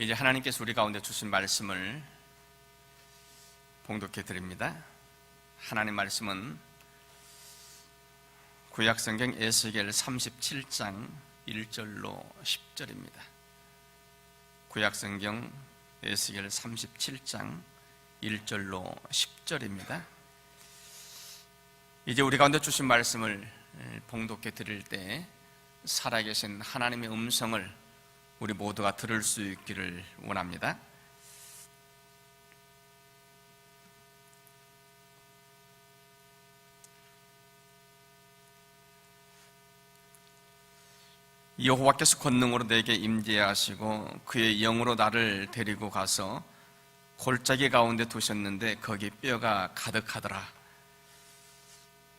이제 하나님께서 우리 가운데 주신 말씀을 봉독해 드립니다. 하나님 말씀은 구약성경 에스겔 37장 1절로 10절입니다. 구약성경 에스겔 37장 1절로 10절입니다. 이제 우리 가운데 주신 말씀을 봉독해 드릴 때 살아계신 하나님의 음성을 우리 모두가 들을 수 있기를 원합니다. 여호와께서 권능으로 내게 임재하시고 그의 영으로 나를 데리고 가서 골짜기 가운데 두셨는데 거기 뼈가 가득하더라.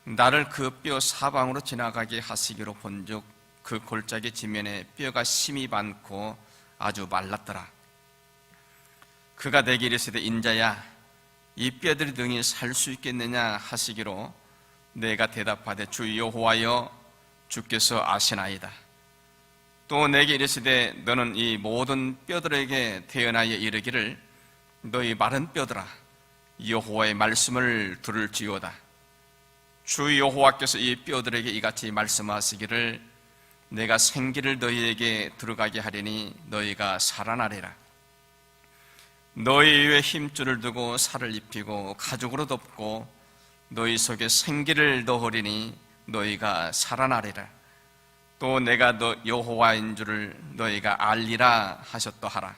나를 그 뼈 사방으로 지나가게 하시기로 본즉 그 골짜기 지면에 뼈가 심이 많고 아주 말랐더라. 그가 내게 이르시되 인자야 이 뼈들이 능히 살 수 있겠느냐 하시기로 내가 대답하되 주 여호와여 주께서 아시나이다. 또 내게 이르시되 너는 이 모든 뼈들에게 대언하여 이르기를 너희 마른 뼈들아 여호와의 말씀을 들을지어다. 주 여호와께서 이 뼈들에게 이같이 말씀하시기를 내가 생기를 너희에게 들어가게 하리니 너희가 살아나리라. 너희 위에 힘줄을 두고 살을 입히고 가죽으로 덮고 너희 속에 생기를 넣으리니 너희가 살아나리라. 또 내가 너 여호와인 줄을 너희가 알리라 하셨더하라.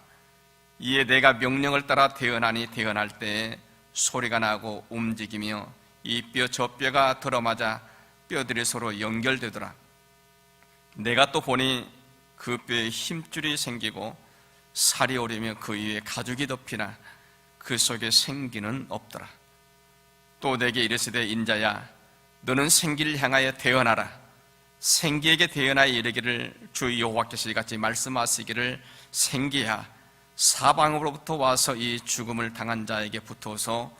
이에 내가 명령을 따라 대언하니 대언할 때에 소리가 나고 움직이며 이 뼈 저 뼈가 들어맞아 뼈들이 서로 연결되더라. 내가 또 보니 그 뼈에 힘줄이 생기고 살이 오르며 그 위에 가죽이 덮이나 그 속에 생기는 없더라. 또 내게 이르시되 인자야 너는 생기를 향하여 대언하라. 생기에게 대언하여 이르기를 주 여호와께서 이같이 말씀하시기를 생기야 사방으로부터 와서 이 죽음을 당한 자에게 붙어서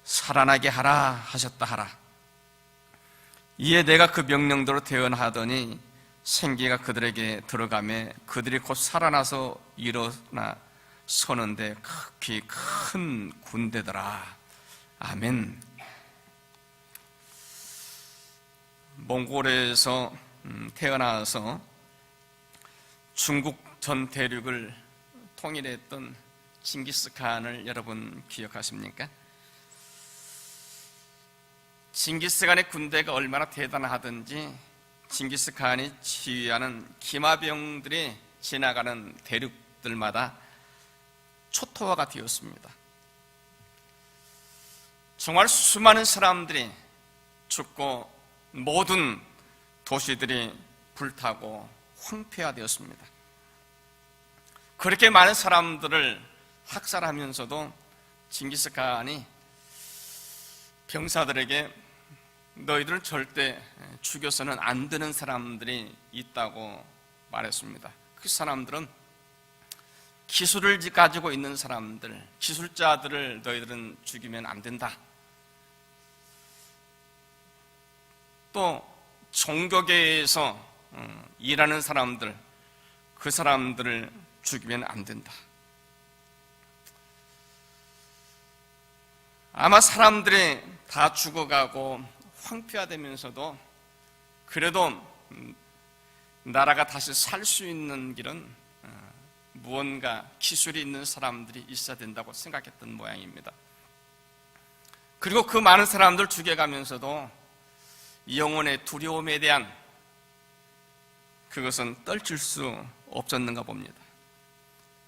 살아나게 하라 하셨다 하라. 이에 내가 그 명령대로 대언하더니 생기가 그들에게 들어가매 그들이 곧 살아나서 일어나 서는데 극히 큰 군대더라. 아멘. 몽골에서 태어나서 중국 전 대륙을 통일했던 징기스칸을 여러분 기억하십니까? 징기스칸의 군대가 얼마나 대단하든지 징기스칸이 지휘하는 기마병들이 지나가는 대륙들마다 초토화가 되었습니다. 정말 수많은 사람들이 죽고 모든 도시들이 불타고 황폐화되었습니다. 그렇게 많은 사람들을 학살하면서도 징기스칸이 병사들에게 너희들은 절대 죽여서는 안 되는 사람들이 있다고 말했습니다. 그 사람들은 기술을 가지고 있는 사람들, 기술자들을 너희들은 죽이면 안 된다. 또 종교계에서 일하는 사람들, 그 사람들을 죽이면 안 된다. 아마 사람들이 다 죽어가고 황폐화되면서도 그래도 나라가 다시 살 수 있는 길은 무언가 기술이 있는 사람들이 있어야 된다고 생각했던 모양입니다. 그리고 그 많은 사람들 죽여가면서도 영혼의 두려움에 대한 그것은 떨칠 수 없었는가 봅니다.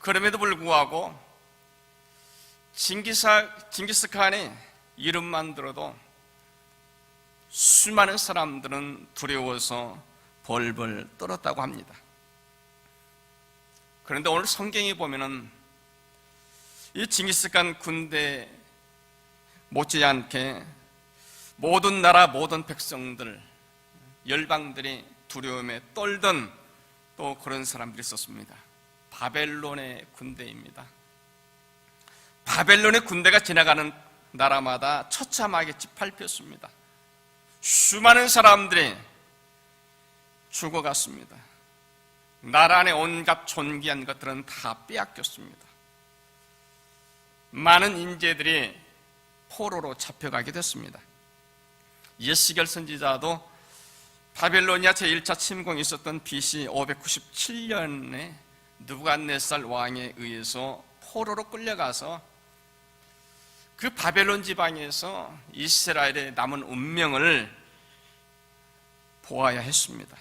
그럼에도 불구하고 징기스칸의 이름만 들어도 수많은 사람들은 두려워서 벌벌 떨었다고 합니다. 그런데 오늘 성경에 보면은 이 징기스칸 군대 못지않게 모든 나라 모든 백성들 열방들이 두려움에 떨던 또 그런 사람들이 있었습니다. 바벨론의 군대입니다. 바벨론의 군대가 지나가는 나라마다 처참하게 짓밟혔습니다. 수많은 사람들이 죽어갔습니다. 나라 안에 온갖 존귀한 것들은 다 빼앗겼습니다. 많은 인재들이 포로로 잡혀가게 됐습니다. 예시겔 선지자도 바벨로니아 제1차 침공이 있었던 BC 597년에 느부갓네살 왕에 의해서 포로로 끌려가서 그 바벨론 지방에서 이스라엘의 남은 운명을 보아야 했습니다.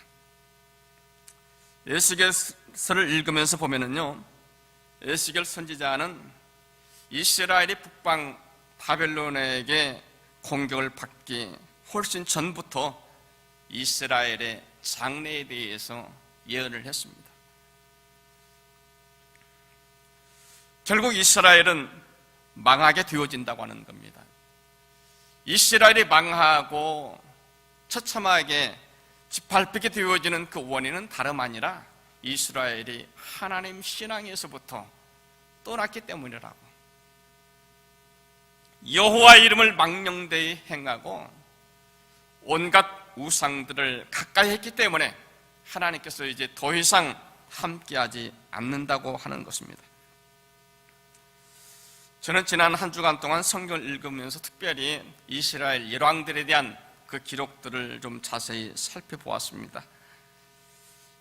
에스겔서를 읽으면서 보면은요, 에스겔 선지자는 이스라엘이 북방 바벨론에게 공격을 받기 훨씬 전부터 이스라엘의 장래에 대해서 예언을 했습니다. 결국 이스라엘은 망하게 되어진다고 하는 겁니다. 이스라엘이 망하고 처참하게 짓밟히게 되어지는 그 원인은 다름 아니라 이스라엘이 하나님 신앙에서부터 떠났기 때문이라고. 여호와 이름을 망령되이 행하고 온갖 우상들을 가까이 했기 때문에 하나님께서 이제 더 이상 함께하지 않는다고 하는 것입니다. 저는 지난 한 주간 동안 성경을 읽으면서 특별히 이스라엘 열왕들에 대한 그 기록들을 좀 자세히 살펴보았습니다.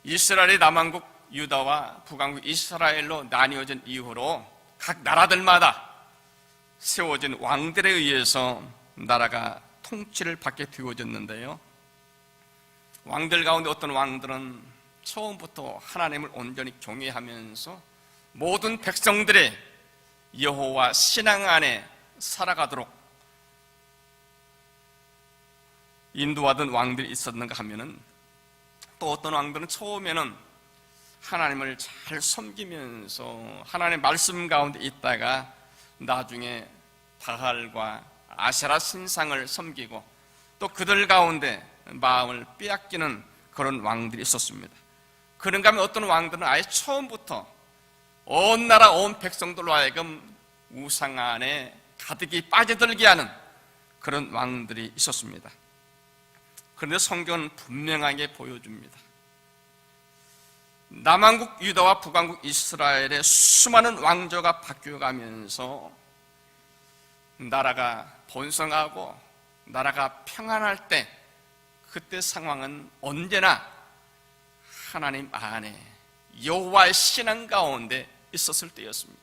이스라엘이 남왕국 유다와 북왕국 이스라엘로 나뉘어진 이후로 각 나라들마다 세워진 왕들에 의해서 나라가 통치를 받게 되어졌는데요, 왕들 가운데 어떤 왕들은 처음부터 하나님을 온전히 경외하면서 모든 백성들의 여호와 신앙 안에 살아가도록 인도하던 왕들이 있었는가 하면은, 또 어떤 왕들은 처음에는 하나님을 잘 섬기면서 하나님의 말씀 가운데 있다가 나중에 바알과 아세라 신상을 섬기고 또 그들 가운데 마음을 빼앗기는 그런 왕들이 있었습니다. 그런가 하면 어떤 왕들은 아예 처음부터 온 나라 온 백성들로 하여금 우상 안에 가득히 빠져들게 하는 그런 왕들이 있었습니다. 그런데 성경은 분명하게 보여줍니다. 남왕국 유다와 북왕국 이스라엘의 수많은 왕조가 바뀌어가면서 나라가 번성하고 나라가 평안할 때, 그때 상황은 언제나 하나님 안에 여호와의 신앙 가운데 있었을 때였습니다.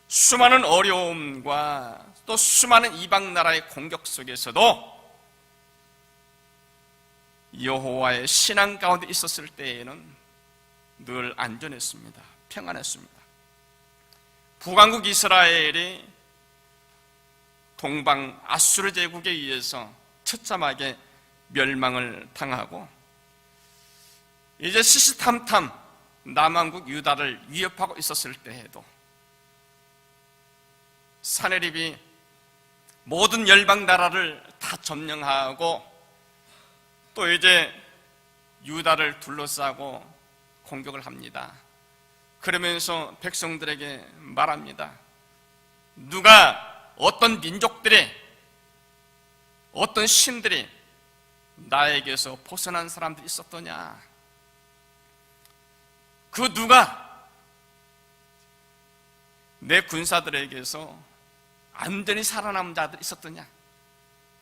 수많은 어려움과 또 수많은 이방 나라의 공격 속에서도 여호와의 신앙 가운데 있었을 때에는 늘 안전했습니다. 평안했습니다. 북왕국 이스라엘이 동방 아수르 제국에 의해서 처참하게 멸망을 당하고 이제 시시탐탐 남왕국 유다를 위협하고 있었을 때에도 사내립이 모든 열방 나라를 다 점령하고 또 이제 유다를 둘러싸고 공격을 합니다. 그러면서 백성들에게 말합니다. 누가 어떤 민족들이, 어떤 신들이 나에게서 벗어난 사람들이 있었더냐? 그 누가 내 군사들에게서 안전히 살아남은 자들이 있었더냐?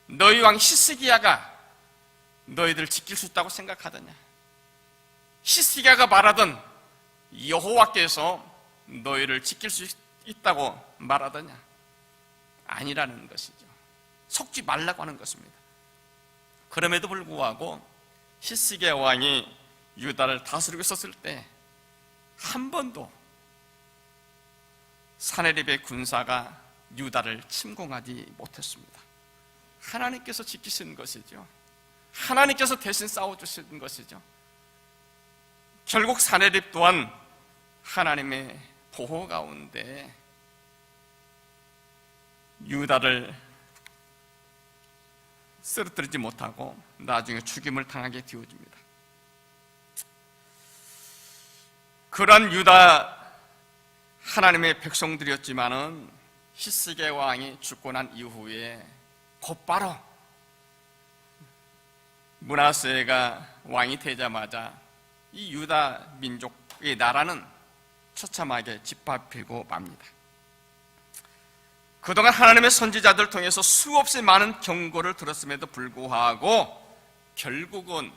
너희 왕 히스기야가 너희들 지킬 수 있다고 생각하더냐? 히스기야가 말하던 여호와께서 너희를 지킬 수 있다고 말하더냐? 아니라는 것이죠. 속지 말라고 하는 것입니다. 그럼에도 불구하고 히스기야 왕이 유다를 다스리고 있었을 때 한 번도 사내립의 군사가 유다를 침공하지 못했습니다. 하나님께서 지키신 것이죠. 하나님께서 대신 싸워주신 것이죠. 결국 사내립 또한 하나님의 보호 가운데 유다를 쓰러뜨리지 못하고 나중에 죽임을 당하게 되어집니다. 그러한 유다 하나님의 백성들이었지만은 히스기야 왕이 죽고 난 이후에 곧바로 므낫세가 왕이 되자마자 이 유다 민족의 나라는 처참하게 짓밟히고 맙니다. 그동안 하나님의 선지자들 통해서 수없이 많은 경고를 들었음에도 불구하고 결국은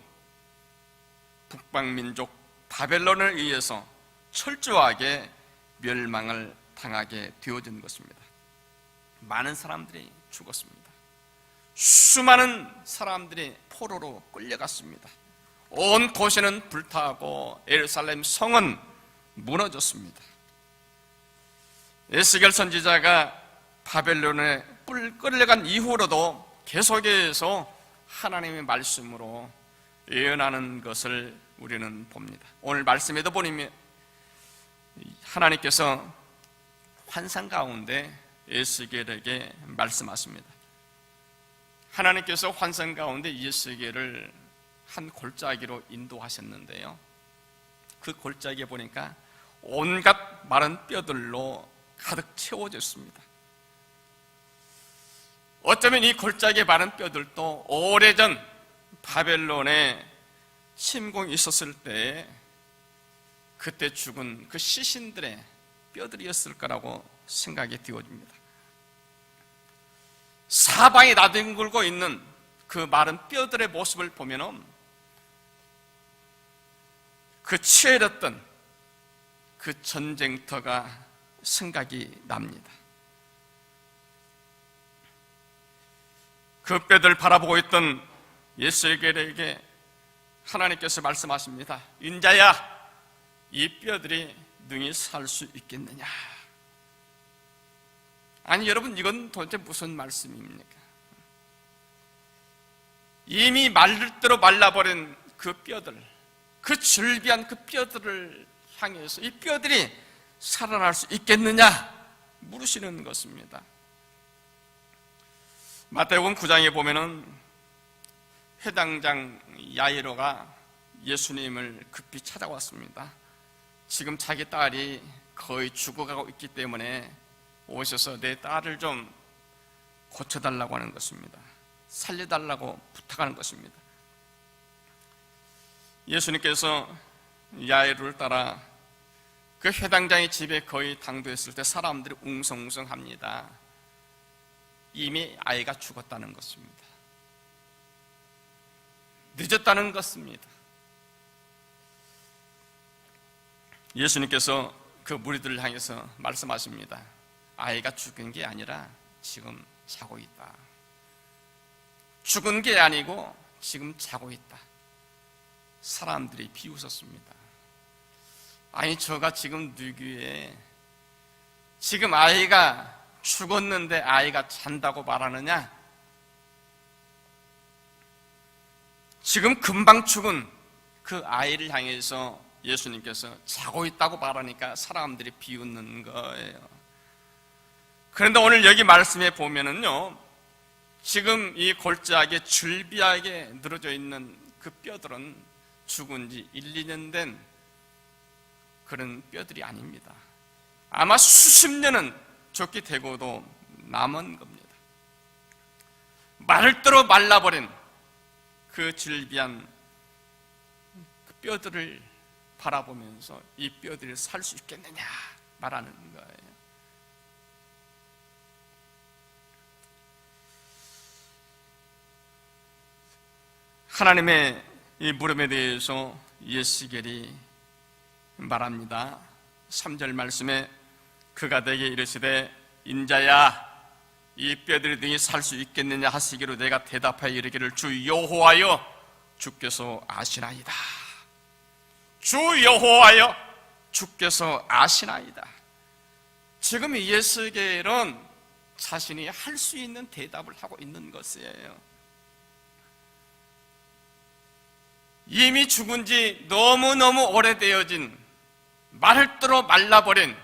북방민족 바벨론에 의해서 철저하게 멸망을 당하게 되어진 것입니다. 많은 사람들이 죽었습니다. 수많은 사람들이 포로로 끌려갔습니다. 온 도시는 불타고 예루살렘 성은 무너졌습니다. 에스겔 선지자가 바벨론에 끌려간 이후로도 계속해서 하나님의 말씀으로 예언하는 것을 우리는 봅니다. 오늘 말씀에도 보면 하나님께서 환상 가운데 에스겔에게 말씀하십니다. 하나님께서 환상 가운데 에스겔을 한 골짜기로 인도하셨는데요, 그 골짜기에 보니까 온갖 마른 뼈들로 가득 채워졌습니다. 어쩌면 이 골짜기에 마른 뼈들도 오래전 바벨론에 침공이 있었을 때 그때 죽은 그 시신들의 뼈들이었을 거라고 생각이 되어집니다. 사방에 나뒹굴고 있는 그 마른 뼈들의 모습을 보면은 그 치열했던 그 전쟁터가 생각이 납니다. 그 뼈들 바라보고 있던 에스겔에게 하나님께서 말씀하십니다. 인자야, 이 뼈들이 능히 살 수 있겠느냐? 아니 여러분, 이건 도대체 무슨 말씀입니까? 이미 말릴 대로 말라버린 그 뼈들, 그 즐비한 그 뼈들을 향해서 이 뼈들이 살아날 수 있겠느냐 물으시는 것입니다. 마태복음 9장에 보면은 회당장 야이로가 예수님을 급히 찾아왔습니다. 지금 자기 딸이 거의 죽어가고 있기 때문에 오셔서 내 딸을 좀 고쳐달라고 하는 것입니다. 살려달라고 부탁하는 것입니다. 예수님께서 야이로를 따라 그 회당장의 집에 거의 당도했을 때 사람들이 웅성웅성합니다. 이미 아이가 죽었다는 것입니다. 늦었다는 것입니다. 예수님께서 그 무리들을 향해서 말씀하십니다. 아이가 죽은 게 아니라 지금 자고 있다. 죽은 게 아니고 지금 자고 있다. 사람들이 비웃었습니다. 아니 저가 지금 누구에 지금 아이가 죽었는데 아이가 잔다고 말하느냐? 지금 금방 죽은 그 아이를 향해서 예수님께서 자고 있다고 말하니까 사람들이 비웃는 거예요. 그런데 오늘 여기 말씀에 보면은요, 지금 이 골짜기에 줄비하게 늘어져 있는 그 뼈들은 죽은 지 1, 2년 된 그런 뼈들이 아닙니다. 아마 수십 년은 좋게 되고도 남은 겁니다. 마를 대로 말라버린 그 질비한 그 뼈들을 바라보면서 이 뼈들을 살 수 있겠느냐 말하는 거예요. 하나님의 이 물음에 대해서 에스겔이 말합니다. 3절 말씀에 그가 내게 이르시되 인자야 이 뼈들이 능히 살 수 있겠느냐 하시기로 내가 대답하여 이르기를 주 여호와여 주께서 아시나이다. 주 여호와여 주께서 아시나이다. 지금 이 에스겔은 자신이 할 수 있는 대답을 하고 있는 것이에요. 이미 죽은 지 너무너무 오래되어진 마를 대로 말라버린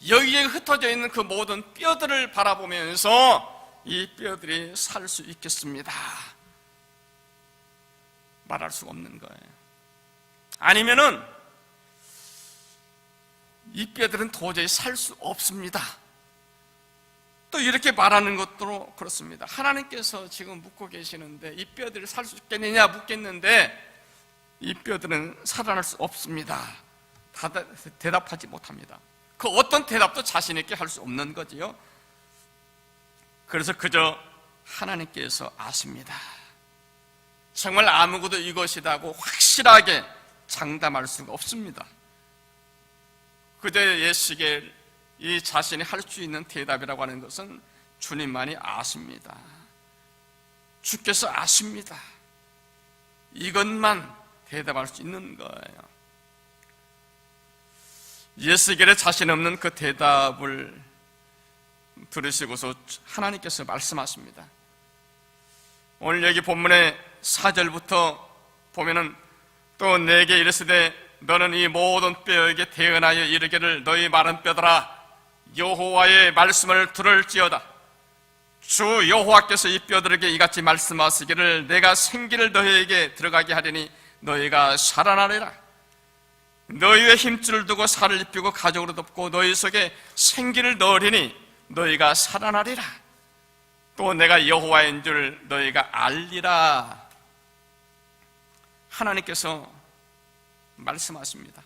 여기에 흩어져 있는 그 모든 뼈들을 바라보면서 이 뼈들이 살 수 있겠습니다 말할 수가 없는 거예요. 아니면은 이 뼈들은 도저히 살 수 없습니다 또 이렇게 말하는 것도 그렇습니다. 하나님께서 지금 묻고 계시는데 이 뼈들이 살 수 있겠느냐 묻겠는데 이 뼈들은 살아날 수 없습니다. 대답하지 못합니다. 그 어떤 대답도 자신 있게 할 수 없는 거지요. 그래서 그저 하나님께서 아십니다. 정말 아무것도 이것이라고 확실하게 장담할 수가 없습니다. 그저 예수께 이 자신이 할 수 있는 대답이라고 하는 것은 주님만이 아십니다. 주께서 아십니다. 이것만 대답할 수 있는 거예요. 예수에게 자신 없는 그 대답을 들으시고서 하나님께서 말씀하십니다. 오늘 여기 본문의 4절부터 보면은 또 내게 이르시되 너는 이 모든 뼈에게 대언하여 이르기를 너희 마른 뼈들아 여호와의 말씀을 들을지어다. 주 여호와께서 이 뼈들에게 이같이 말씀하시기를 내가 생기를 너희에게 들어가게 하리니 너희가 살아나리라. 너희의 힘줄을 두고 살을 입히고 가죽으로 덮고 너희 속에 생기를 넣으리니 너희가 살아나리라. 또 내가 여호와인 줄 너희가 알리라. 하나님께서 말씀하십니다.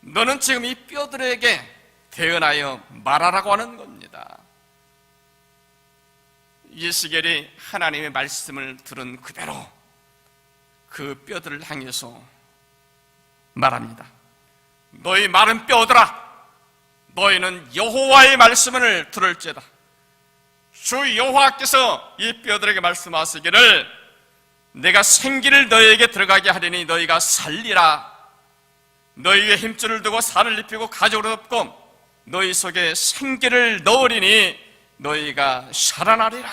너는 지금 이 뼈들에게 대언하여 말하라고 하는 겁니다. 예수겔이 하나님의 말씀을 들은 그대로 그 뼈들을 향해서 말합니다. 너희 마른 뼈들아 너희는 여호와의 말씀을 들을지어다. 주 여호와께서 이 뼈들에게 말씀하시기를 내가 생기를 너희에게 들어가게 하리니 너희가 살리라. 너희의 힘줄을 두고 살을 입히고 가죽으로 덮고 너희 속에 생기를 넣으리니 너희가 살아나리라.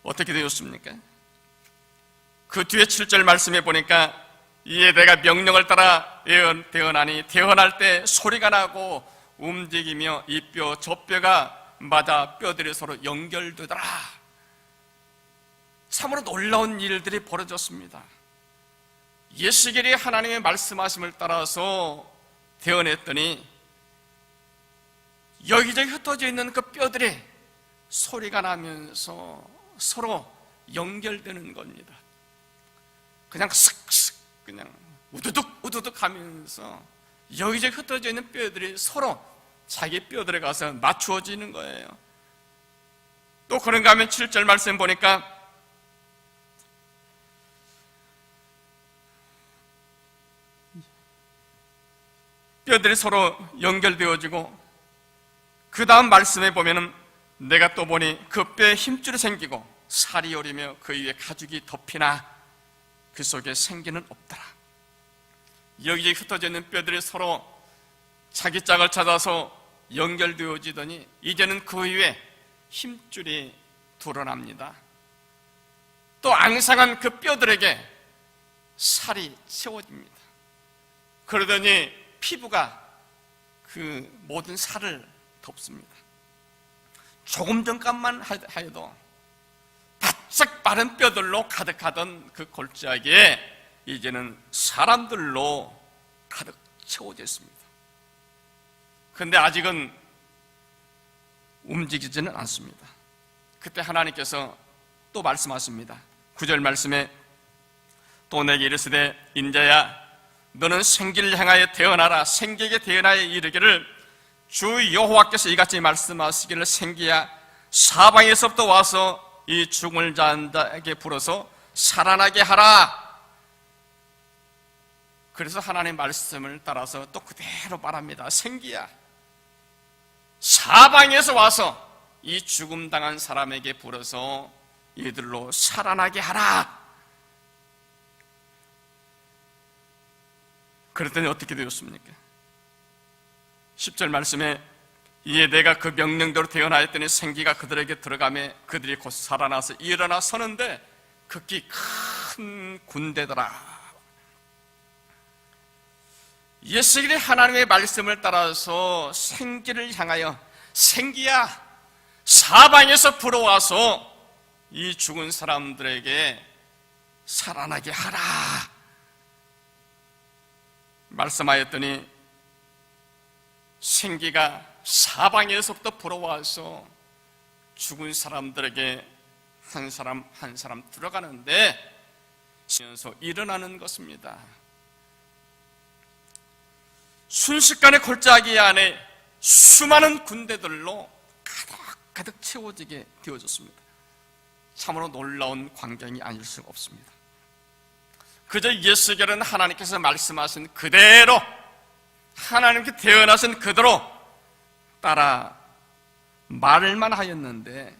어떻게 되었습니까? 그 뒤에 7절 말씀해 보니까 이에 내가 명령을 따라 대언하니 대언할 때 소리가 나고 움직이며 이 뼈 저 뼈가 맞아 뼈들이 서로 연결되더라. 참으로 놀라운 일들이 벌어졌습니다. 예수겔이 하나님의 말씀하심을 따라서 대언했더니 여기저기 흩어져 있는 그 뼈들이 소리가 나면서 서로 연결되는 겁니다. 그냥 슥슥 그냥 우두둑 우두둑 하면서 여기저기 흩어져 있는 뼈들이 서로 자기 뼈들에 가서 맞추어지는 거예요. 또 그런가 하면 7절 말씀 보니까 뼈들이 서로 연결되어지고 그 다음 말씀에 보면은 내가 또 보니 그 뼈에 힘줄이 생기고 살이 오리며 그 위에 가죽이 덮이나 그 속에 생기는 없더라. 여기저기 흩어져 있는 뼈들이 서로 자기 짝을 찾아서 연결되어지더니 이제는 그 위에 힘줄이 드러납니다. 또 앙상한 그 뼈들에게 살이 채워집니다. 그러더니 피부가 그 모든 살을 덮습니다. 조금 전까만 하여도 바짝 마른 뼈들로 가득하던 그 골짜기에 이제는 사람들로 가득 채워져 있습니다. 그런데 아직은 움직이지는 않습니다. 그때 하나님께서 또 말씀하십니다. 9절 말씀에 또 내게 이르시되 인자야 너는 생기를 향하여 대언하라. 생기에게 대언하여 이르기를 주 여호와께서 이같이 말씀하시기를 생기야 사방에서부터 와서 이 죽을 자에게 불어서 살아나게 하라. 그래서 하나님의 말씀을 따라서 또 그대로 말합니다. 생기야 사방에서 와서 이 죽음 당한 사람에게 불어서 이들로 살아나게 하라. 그랬더니 어떻게 되었습니까? 10절 말씀에 이에 내가 그 명령대로 대언하였더니 생기가 그들에게 들어가매 그들이 곧 살아나서 일어나 서는데 극히 큰 군대더라. 예수님이 하나님의 말씀을 따라서 생기를 향하여 생기야 사방에서 불어와서 이 죽은 사람들에게 살아나게 하라 말씀하였더니 생기가 사방에서부터 불어와서 죽은 사람들에게 한 사람 한 사람 들어가는데 쉬면서 일어나는 것입니다. 순식간에 골짜기 안에 수많은 군대들로 가득 채워지게 되어졌습니다. 참으로 놀라운 광경이 아닐 수가 없습니다. 그저 예수께는 하나님께서 말씀하신 그대로, 하나님께 태어나신 그대로 따라 말만 하였는데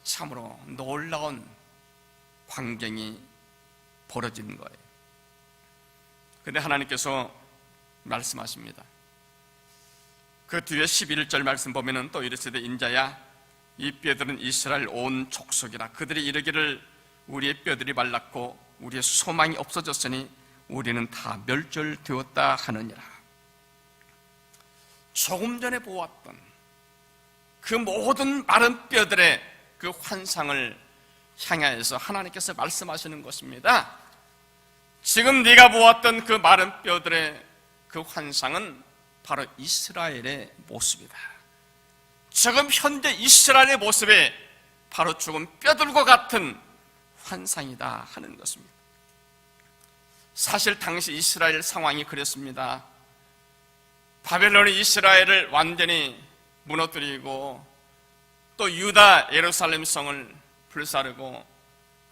참으로 놀라운 광경이 벌어진 거예요. 그런데 하나님께서 말씀하십니다. 그 뒤에 11절 말씀 보면은 또 이르시되 인자야 이 뼈들은 이스라엘 온 족속이라. 그들이 이르기를 우리의 뼈들이 말랐고 우리의 소망이 없어졌으니 우리는 다 멸절되었다 하느니라. 조금 전에 보았던 그 모든 마른 뼈들의 그 환상을 향하여서 하나님께서 말씀하시는 것입니다. 지금 네가 보았던 그 마른 뼈들의 그 환상은 바로 이스라엘의 모습이다. 지금 현재 이스라엘의 모습이 바로 죽은 뼈들과 같은 환상이다 하는 것입니다. 사실 당시 이스라엘 상황이 그랬습니다. 바벨론이 이스라엘을 완전히 무너뜨리고 또 유다 예루살렘 성을 불사르고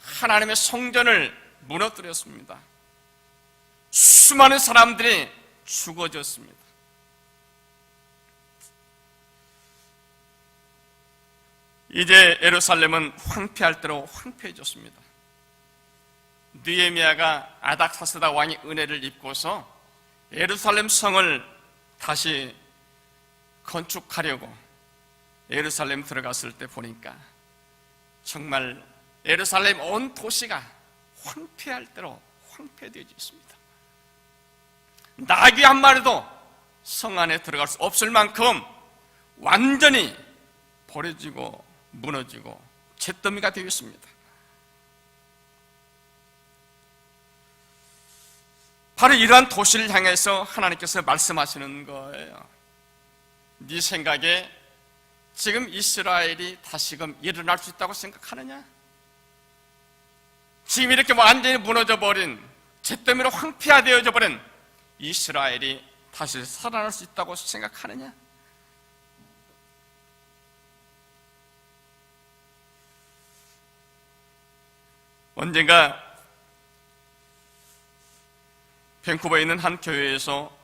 하나님의 성전을 무너뜨렸습니다. 수많은 사람들이 죽어졌습니다. 이제 예루살렘은 황폐할 대로 황폐해졌습니다. 느헤미야가 아닥사스다 왕의 은혜를 입고서 예루살렘 성을 다시 건축하려고 예루살렘 들어갔을 때 보니까 정말 예루살렘 온 도시가 황폐할 대로 황폐되어 있습니다. 나귀 한 마리도 성 안에 들어갈 수 없을 만큼 완전히 버려지고 무너지고 잿더미가 되어 있습니다. 바로 이러한 도시를 향해서 하나님께서 말씀하시는 거예요. 네 생각에 지금 이스라엘이 다시금 일어날 수 있다고 생각하느냐? 지금 이렇게 완전히 무너져버린 잿더미로 황폐화되어져 버린 이스라엘이 다시 살아날 수 있다고 생각하느냐? 언젠가 밴쿠버에 있는 한 교회에서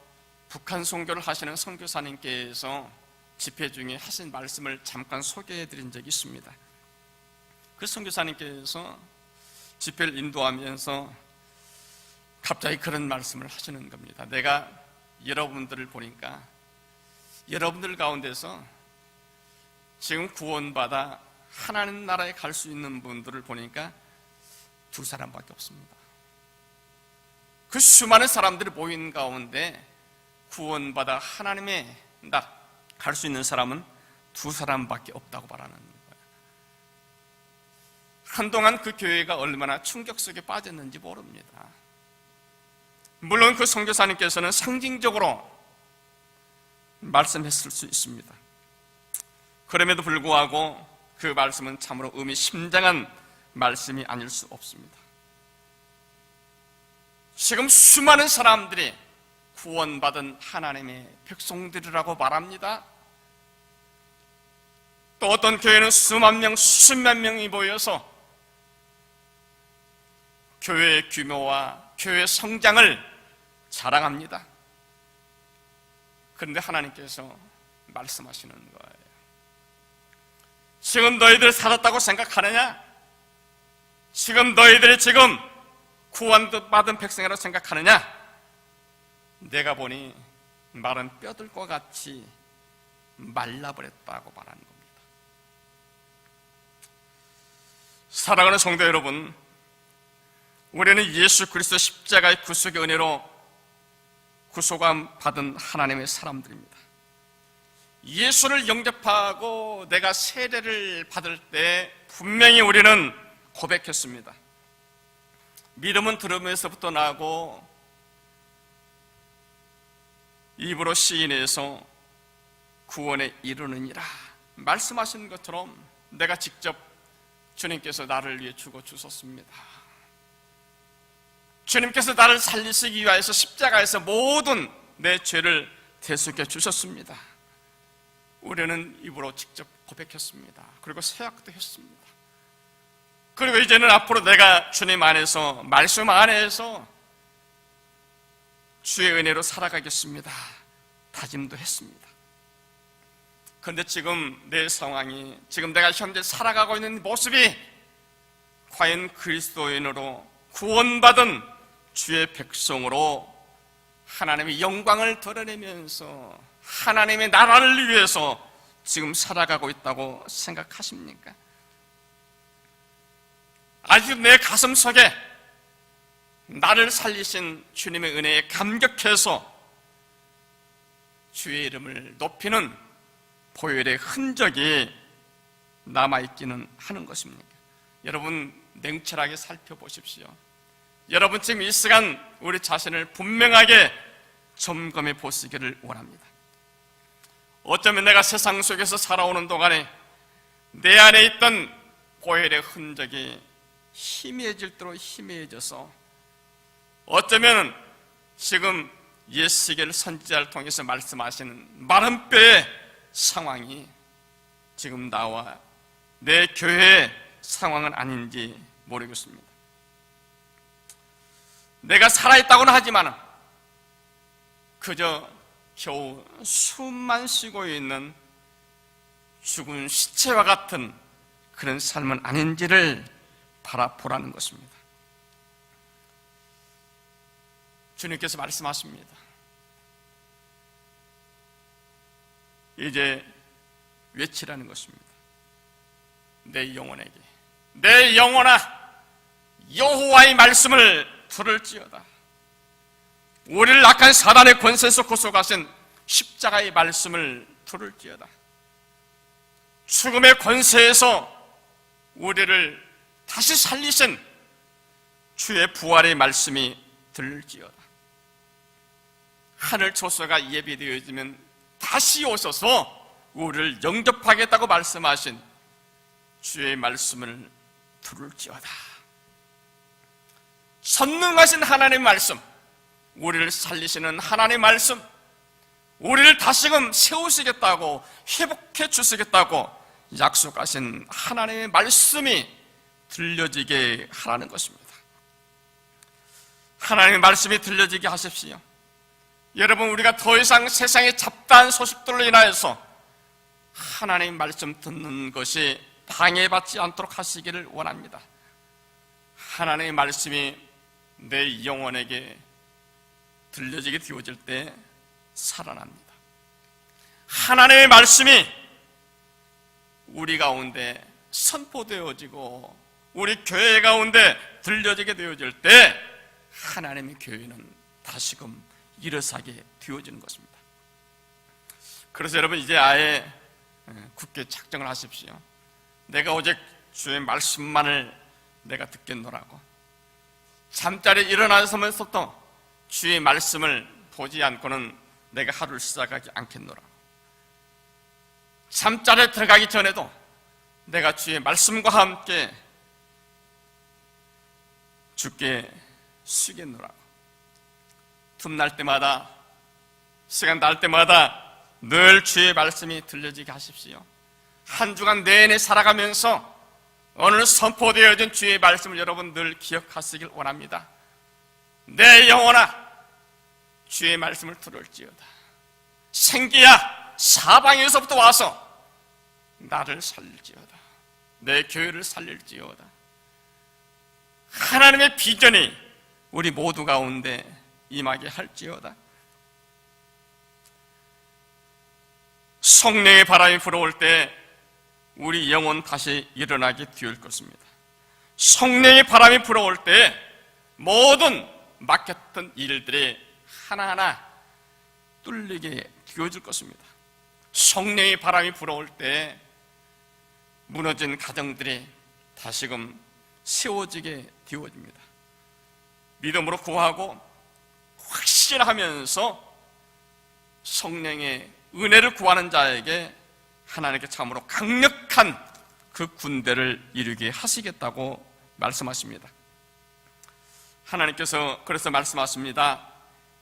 북한 선교를 하시는 선교사님께서 집회 중에 하신 말씀을 잠깐 소개해 드린 적이 있습니다. 그 선교사님께서 집회를 인도하면서 갑자기 그런 말씀을 하시는 겁니다. 내가 여러분들을 보니까 여러분들 가운데서 지금 구원받아 하나님 나라에 갈 수 있는 분들을 보니까 2사람밖에 없습니다. 그 수많은 사람들이 모인 가운데 구원받아 하나님의 나라 갈 수 있는 사람은 2사람밖에 없다고 말하는 거예요. 한동안 그 교회가 얼마나 충격 속에 빠졌는지 모릅니다. 물론 그 선교사님께서는 상징적으로 말씀했을 수 있습니다. 그럼에도 불구하고 그 말씀은 참으로 의미심장한 말씀이 아닐 수 없습니다. 지금 수많은 사람들이 구원받은 하나님의 백성들이라고 말합니다. 또 어떤 교회는 수만 명, 수십만 명이 모여서 교회의 규모와 교회의 성장을 자랑합니다. 그런데 하나님께서 말씀하시는 거예요. 지금 너희들 살았다고 생각하느냐? 지금 너희들이 지금 구원받은 백성이라고 생각하느냐? 내가 보니 마른 뼈들과 같이 말라버렸다고 말하는 겁니다. 사랑하는 성도 여러분, 우리는 예수 그리스도 십자가의 구속의 은혜로 구속함 받은 하나님의 사람들입니다. 예수를 영접하고 내가 세례를 받을 때 분명히 우리는 고백했습니다. 믿음은 들으면서부터 나고 입으로 시인해서 구원에 이르느니라 말씀하신 것처럼 내가 직접 주님께서 나를 위해 죽어 주셨습니다. 주님께서 나를 살리시기 위하여서 십자가에서 모든 내 죄를 대속해 주셨습니다. 우리는 입으로 직접 고백했습니다. 그리고 서약도 했습니다. 그리고 이제는 앞으로 내가 주님 안에서, 말씀 안에서 주의 은혜로 살아가겠습니다. 다짐도 했습니다. 그런데 지금 내 상황이, 지금 내가 현재 살아가고 있는 모습이 과연 그리스도인으로 구원받은 주의 백성으로 하나님의 영광을 드러내면서 하나님의 나라를 위해서 지금 살아가고 있다고 생각하십니까? 아직 내 가슴 속에 나를 살리신 주님의 은혜에 감격해서 주의 이름을 높이는 보혈의 흔적이 남아있기는 하는 것입니까? 여러분, 냉철하게 살펴보십시오. 여러분, 지금 이 시간 우리 자신을 분명하게 점검해 보시기를 원합니다. 어쩌면 내가 세상 속에서 살아오는 동안에 내 안에 있던 보혈의 흔적이 희미해질 대로 희미해져서, 어쩌면 지금 예수겔 선지자를 통해서 말씀하시는 마른 뼈의 상황이 지금 나와 내 교회의 상황은 아닌지 모르겠습니다. 내가 살아있다고는 하지만 그저 겨우 숨만 쉬고 있는 죽은 시체와 같은 그런 삶은 아닌지를 바라보라는 것입니다. 주님께서 말씀하십니다. 이제 외치라는 것입니다. 내 영혼에게, 내 영혼아, 여호와의 말씀을 들을지어다. 우리를 악한 사단의 권세에서 구속하신 십자가의 말씀을 들을지어다. 죽음의 권세에서 우리를 다시 살리신 주의 부활의 말씀이 들을지어다. 하늘 초소가 예비되어지면 다시 오셔서 우리를 영접하겠다고 말씀하신 주의 말씀을 들을지어다. 선능하신 하나님의 말씀, 우리를 살리시는 하나님의 말씀, 우리를 다시금 세우시겠다고, 회복해 주시겠다고 약속하신 하나님의 말씀이 들려지게 하라는 것입니다. 하나님의 말씀이 들려지게 하십시오. 여러분, 우리가 더 이상 세상의 잡다한 소식들로 인하여서 하나님의 말씀 듣는 것이 방해받지 않도록 하시기를 원합니다. 하나님의 말씀이 내 영혼에게 들려지게 되어질 때 살아납니다. 하나님의 말씀이 우리 가운데 선포되어지고 우리 교회 가운데 들려지게 되어질 때 하나님의 교회는 다시금 일어서게 되어지는 것입니다. 그래서 여러분, 이제 아예 굳게 작정을 하십시오. 내가 오직 주의 말씀만을 내가 듣겠노라고. 잠자리에 일어나서면서부터 주의 말씀을 보지 않고는 내가 하루를 시작하지 않겠노라고. 잠자리에 들어가기 전에도 내가 주의 말씀과 함께 주께 쉬겠노라고. 틈날 때마다, 시간 날 때마다 늘 주의 말씀이 들려지게 하십시오. 한 주간 내내 살아가면서 오늘 선포되어진 주의 말씀을 여러분 늘 기억하시길 원합니다. 내 영혼아, 주의 말씀을 들을지어다. 생기야, 사방에서부터 와서 나를 살릴지어다. 내 교회를 살릴지어다. 하나님의 비전이 우리 모두 가운데 임하게 할지어다. 성령의 바람이 불어올 때 우리 영혼 다시 일어나게 되올 것입니다. 성령의 바람이 불어올 때 모든 막혔던 일들이 하나하나 뚫리게 되어질 것입니다. 성령의 바람이 불어올 때 무너진 가정들이 다시금 세워지게 되어집니다. 믿음으로 구하고 확신하면서 성령의 은혜를 구하는 자에게 하나님께 참으로 강력한 그 군대를 이루게 하시겠다고 말씀하십니다. 하나님께서 그래서 말씀하십니다.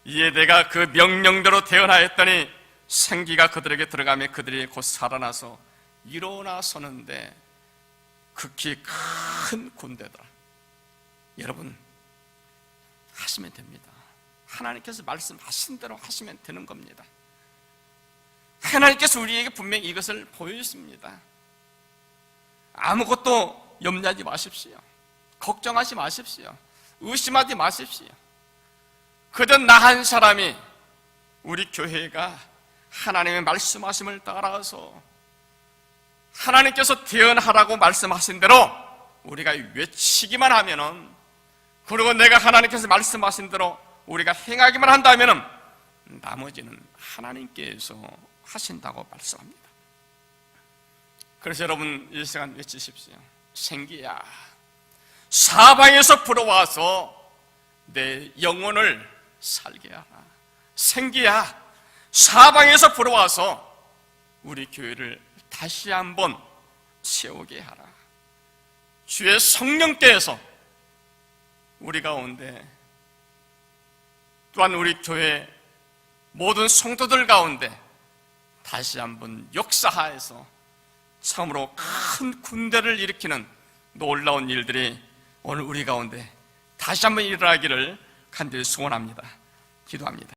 이에 내가 그 명령대로 대언하였더니 생기가 그들에게 들어가며 그들이 곧 살아나서 일어나 서는데 극히 큰 군대더라. 여러분, 하시면 됩니다. 하나님께서 말씀하신 대로 하시면 되는 겁니다. 하나님께서 우리에게 분명히 이것을 보여주십니다. 아무것도 염려하지 마십시오. 걱정하지 마십시오. 의심하지 마십시오. 그저 나 한 사람이 우리 교회가 하나님의 말씀하심을 따라서 하나님께서 대언하라고 말씀하신 대로 우리가 외치기만 하면은, 그리고 내가 하나님께서 말씀하신 대로 우리가 행하기만 한다면은 나머지는 하나님께서 하신다고 말씀합니다. 그래서 여러분 이 시간 외치십시오. 생기야, 사방에서 불어와서 내 영혼을 살게 하라. 생기야, 사방에서 불어와서 우리 교회를 다시 한번 세우게 하라. 주의 성령께서 우리 가운데, 또한 우리 교회 모든 성도들 가운데 다시 한번 역사하여서 참으로 큰 군대를 일으키는 놀라운 일들이 오늘 우리 가운데 다시 한번 일어나기를 간절히 소원합니다. 기도합니다.